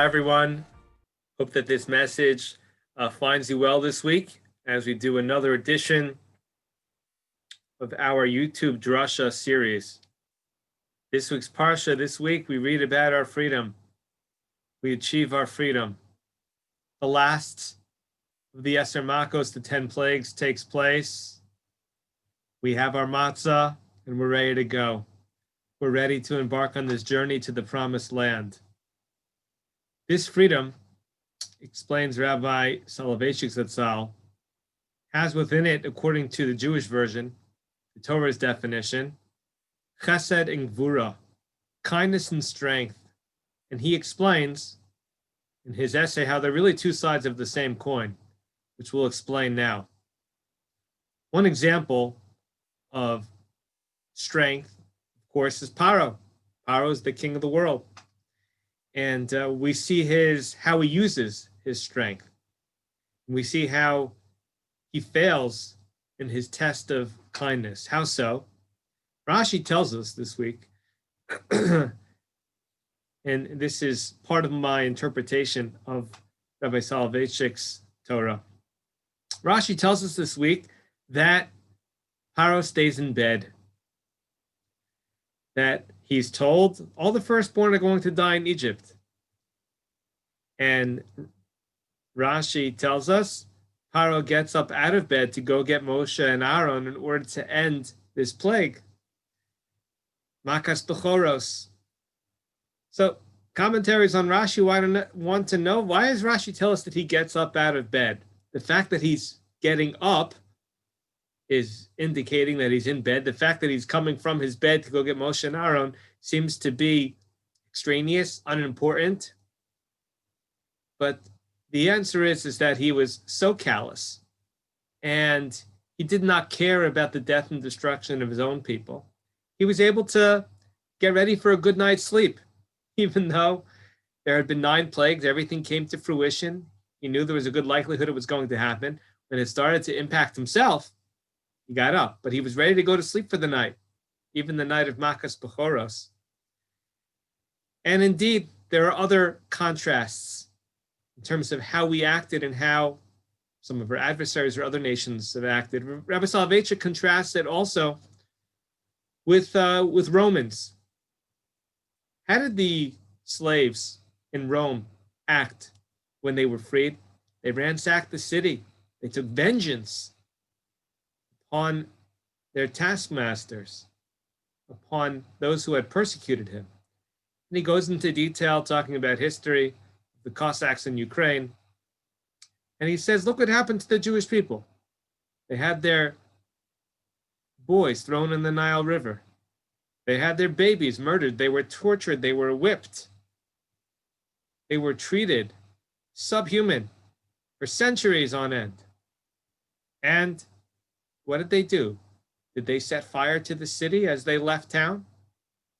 Hi, everyone. Hope that this message finds you well this week as we do another edition of our YouTube Drasha series. This week's Parsha, this week, we read about our freedom. We achieve our freedom. The last of the Eser Makos, the 10 plagues, takes place. We have our matzah, and we're ready to go. We're ready to embark on this journey to the promised land. This freedom, explains Rabbi Soloveitchik Zatzal, has within it, according to the Jewish version, the Torah's definition, chesed and gvura, kindness and strength. And he explains in his essay how they're really two sides of the same coin, which we'll explain now. One example of strength, of course, is Paro. Paro is the king of the world. And we see how he uses his strength. We see how he fails in his test of kindness. How so? Rashi tells us this week, and this is part of my interpretation of Rabbi Soloveitchik's Torah. Rashi tells us this week that Paro stays in bed, that he's told all the firstborn are going to die in Egypt. And Rashi tells us Paro gets up out of bed to go get Moshe and Aaron in order to end this plague. Makas Bechoros. So commentaries on Rashi want to know, why does Rashi tell us that he gets up out of bed? The fact that he's getting up is indicating that he's in bed. The fact that he's coming from his bed to go get Moshe and Aaron seems to be extraneous, unimportant. But the answer is that he was so callous and he did not care about the death and destruction of his own people. He was able to get ready for a good night's sleep, even though there had been 9 plagues, everything came to fruition. He knew there was a good likelihood it was going to happen. When it started to impact himself, he got up, but he was ready to go to sleep for the night, even the night of Makas Bechoros. And indeed, there are other contrasts in terms of how we acted and how some of our adversaries or other nations have acted. Rabbi Soloveitchik contrasts it also with Romans. How did the slaves in Rome act when they were freed? They ransacked the city. They took vengeance upon their taskmasters, upon those who had persecuted him. And he goes into detail talking about history, the Cossacks in Ukraine. And he says, look what happened to the Jewish people. They had their boys thrown in the Nile River. They had their babies murdered. They were tortured. They were whipped. They were treated subhuman for centuries on end. And what did they do? Did they set fire to the city as they left town?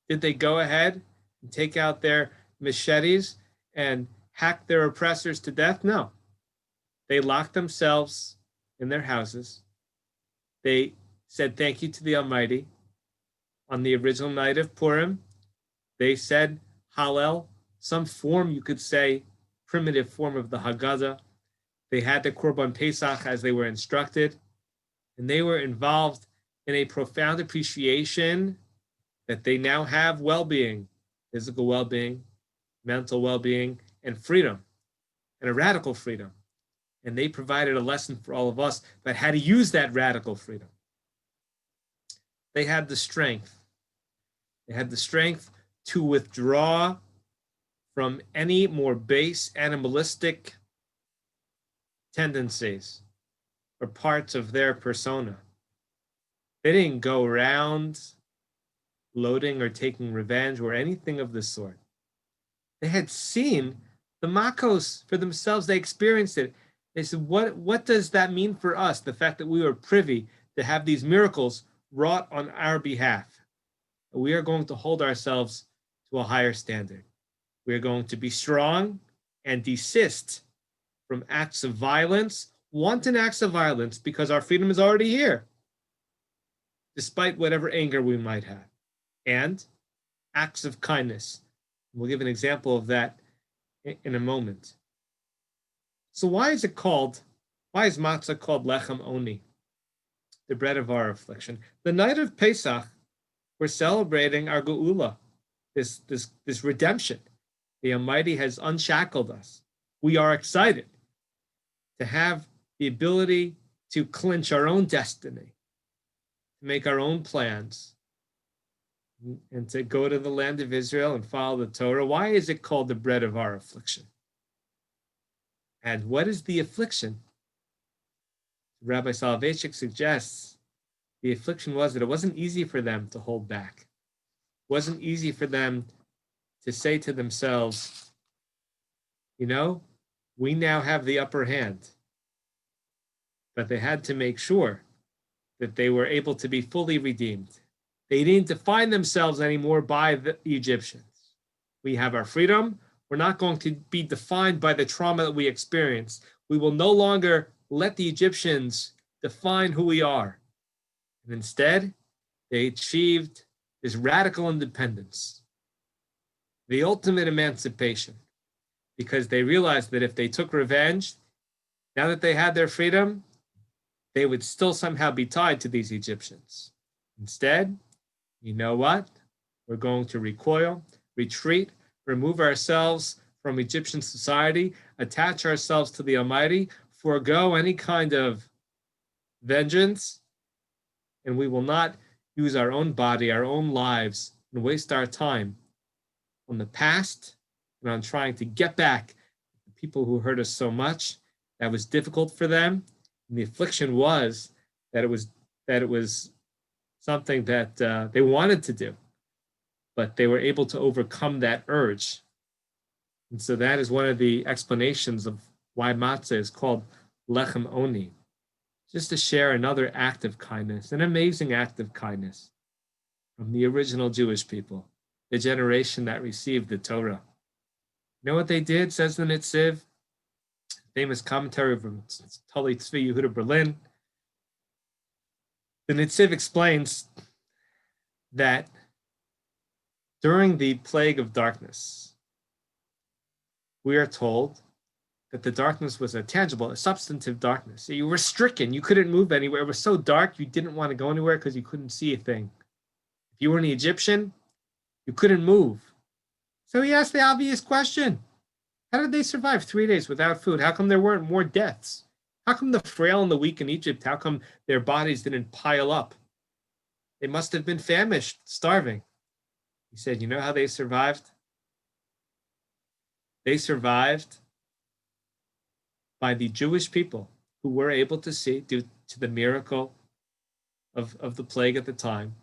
Did they go ahead and take out their machetes and hack their oppressors to death? No. They locked themselves in their houses. They said thank you to the Almighty. On the original night of Purim, they said Hallel, some form, you could say, primitive form of the Haggadah. They had the Korban Pesach as they were instructed, and they were involved in a profound appreciation that they now have well-being, physical well-being, mental well-being, and freedom, and a radical freedom. And they provided a lesson for all of us about how to use that radical freedom. They had the strength. They had the strength to withdraw from any more base animalistic tendencies or parts of their persona. They didn't go around loading or taking revenge or anything of the sort. They had seen the Makos for themselves. They experienced it. They said, what does that mean for us? The fact that we were privy to have these miracles wrought on our behalf. We are going to hold ourselves to a higher standard. We are going to be strong and desist from acts of violence, wanton acts of violence, because our freedom is already here, despite whatever anger we might have, and acts of kindness. We'll give an example of that in a moment. So why is matzah called lechem oni, the bread of our affliction? The night of Pesach, we're celebrating our geula, this redemption. The Almighty has unshackled us. We are excited to have the ability to clinch our own destiny, to make our own plans, and to go to the land of Israel and follow the Torah. Why is it called the bread of our affliction? And what is the affliction? Rabbi Soloveitchik suggests the affliction was that it wasn't easy for them to hold back. It wasn't easy for them to say to themselves, we now have the upper hand. But they had to make sure that they were able to be fully redeemed. They didn't define themselves anymore by the Egyptians. We have our freedom. We're not going to be defined by the trauma that we experienced. We will no longer let the Egyptians define who we are. And instead, they achieved this radical independence, the ultimate emancipation, because they realized that if they took revenge, now that they had their freedom, they would still somehow be tied to these Egyptians. Instead, you know what? We're going to recoil, retreat, remove ourselves from Egyptian society, attach ourselves to the Almighty, forego any kind of vengeance, and we will not use our own body, our own lives, and waste our time on the past and on trying to get back the people who hurt us so much. That was difficult for them. And the affliction was that it was something that they wanted to do, but they were able to overcome that urge. And so that is one of the explanations of why matzah is called lechem oni. Just to share another act of kindness, an amazing act of kindness from the original Jewish people, the generation that received the Torah. You know what they did, says the Netziv? Famous commentary from Tully Tzvi Yehuda Berlin. The Netziv explains that during the plague of darkness, we are told that the darkness was a tangible, a substantive darkness. You were stricken. You couldn't move anywhere. It was so dark, you didn't want to go anywhere because you couldn't see a thing. If you were an Egyptian, you couldn't move. So he asked the obvious question. How did they survive 3 days without food? How come there weren't more deaths? How come the frail and the weak in Egypt, how come their bodies didn't pile up? They must have been famished, starving. He said, you know how they survived? They survived by the Jewish people who were able to see, due to the miracle of the plague at the time.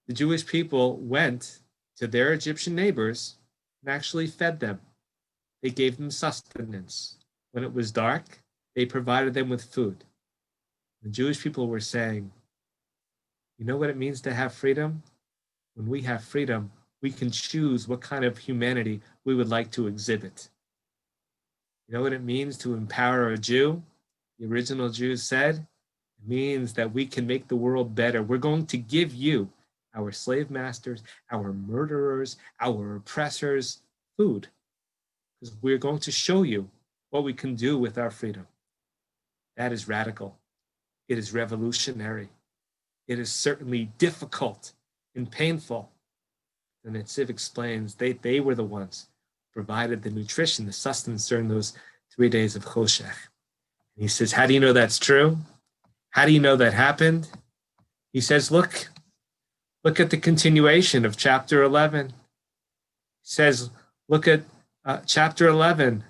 The Jewish people went to their Egyptian neighbors and actually fed them. They gave them sustenance. When it was dark, they provided them with food. The Jewish people were saying, you know what it means to have freedom? When we have freedom, we can choose what kind of humanity we would like to exhibit. You know what it means to empower a Jew? The original Jews said, it means that we can make the world better. We're going to give you, our slave masters, our murderers, our oppressors, food. Because we're going to show you what we can do with our freedom. That is radical. It is revolutionary. It is certainly difficult and painful. And Netziv explains they were the ones who provided the nutrition, the sustenance during those 3 days of Choshech. And he says, how do you know that's true? How do you know that happened? He says, look at the continuation of chapter 11. He says, look at chapter 11,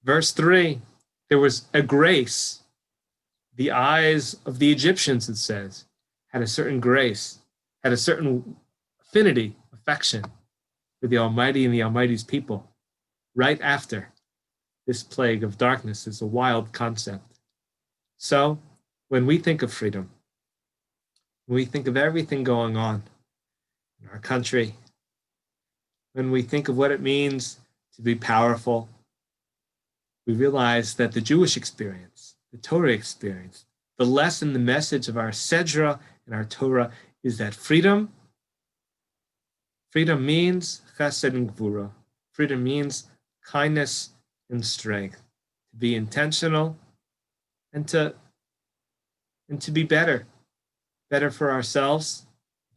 verse 3. There was a grace. The eyes of the Egyptians, it says, had a certain grace, had a certain affinity, affection for the Almighty and the Almighty's people. Right after this plague of darkness is a wild concept. So when we think of freedom, when we think of everything going on in our country, when we think of what it means to be powerful, we realize that the Jewish experience, the Torah experience, the lesson, the message of our Sedra and our Torah is that freedom Freedom means chesed and gvura. Freedom means kindness and strength. To be intentional and to be better for ourselves,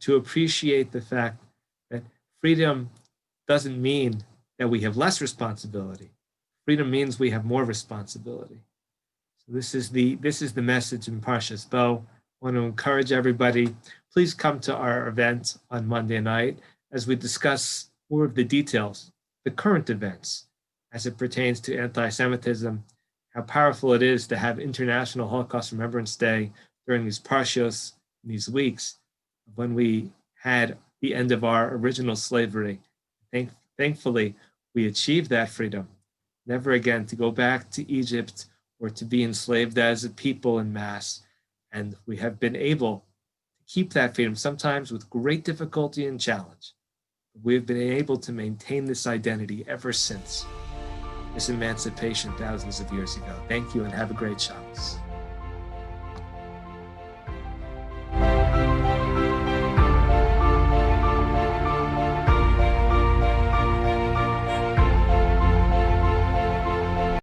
to appreciate the fact that freedom doesn't mean that we have less responsibility. Freedom means we have more responsibility. So this is the message in Parshas Bo. I want to encourage everybody, please come to our event on Monday night as we discuss more of the details, the current events as it pertains to anti-Semitism, how powerful it is to have International Holocaust Remembrance Day during these parshios, these weeks, when we had the end of our original slavery. Thankfully, we achieved that freedom, never again to go back to Egypt or to be enslaved as a people in mass. And we have been able to keep that freedom, sometimes with great difficulty and challenge. We have been able to maintain this identity ever since this emancipation thousands of years ago. Thank you and have a great Shabbos.